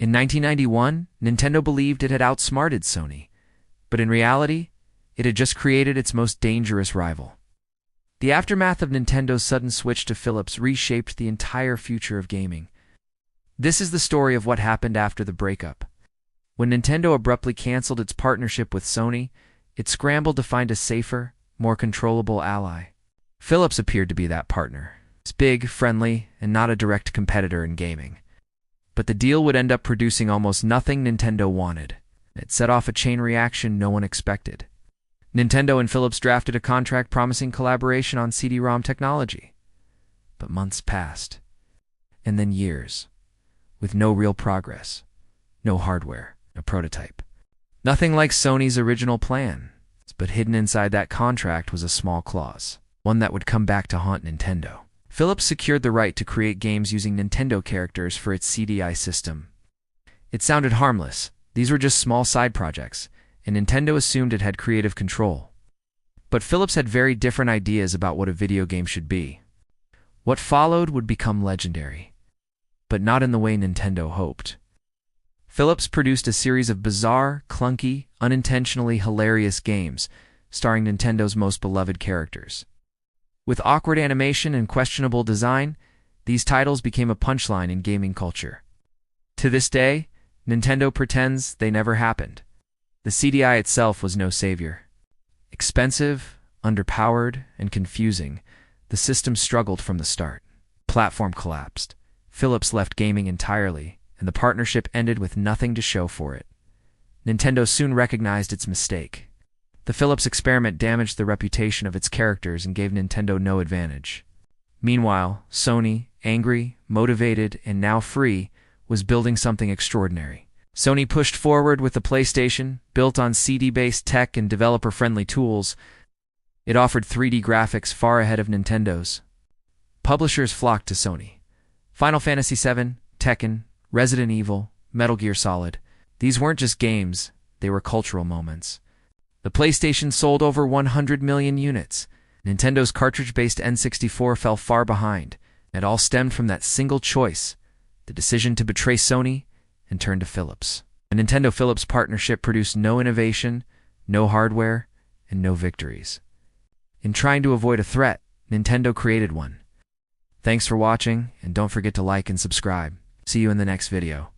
In 1991, Nintendo believed it had outsmarted Sony, but in reality, it had just created its most dangerous rival. The aftermath of Nintendo's sudden switch to Philips reshaped the entire future of gaming. This is the story of what happened after the breakup. When Nintendo abruptly canceled its partnership with Sony, it scrambled to find a safer, more controllable ally. Philips appeared to be that partner. It's big, friendly, and not a direct competitor in gaming. But the deal would end up producing almost nothing Nintendo wanted. It set off a chain reaction no one expected. Nintendo and Philips drafted a contract promising collaboration on CD-ROM technology. But months passed, and then years, with no real progress, no hardware, no prototype. Nothing like Sony's original plan, but hidden inside that contract was a small clause, one that would come back to haunt Nintendo. Philips secured the right to create games using Nintendo characters for its CDI system. It sounded harmless. These were just small side projects, and Nintendo assumed it had creative control. But Philips had very different ideas about what a video game should be. What followed would become legendary, but not in the way Nintendo hoped. Philips produced a series of bizarre, clunky, unintentionally hilarious games starring Nintendo's most beloved characters. With awkward animation and questionable design, these titles became a punchline in gaming culture. To this day, Nintendo pretends they never happened. The CDI itself was no savior. Expensive, underpowered, and confusing, the system struggled from the start. Platform collapsed. Philips left gaming entirely, and the partnership ended with nothing to show for it. Nintendo soon recognized its mistake. The Philips experiment damaged the reputation of its characters and gave Nintendo no advantage. Meanwhile, Sony, angry, motivated, and now free, was building something extraordinary. Sony pushed forward with the PlayStation, built on CD-based tech and developer-friendly tools. It offered 3D graphics far ahead of Nintendo's. Publishers flocked to Sony. Final Fantasy VII, Tekken, Resident Evil, Metal Gear Solid. These weren't just games, they were cultural moments. The PlayStation sold over 100 million units. Nintendo's cartridge-based N64 fell far behind. It all stemmed from that single choice, the decision to betray Sony and turn to Philips. A Nintendo-Philips partnership produced no innovation, no hardware, and no victories. In trying to avoid a threat, Nintendo created one. Thanks for watching, and don't forget to like and subscribe. See you in the next video.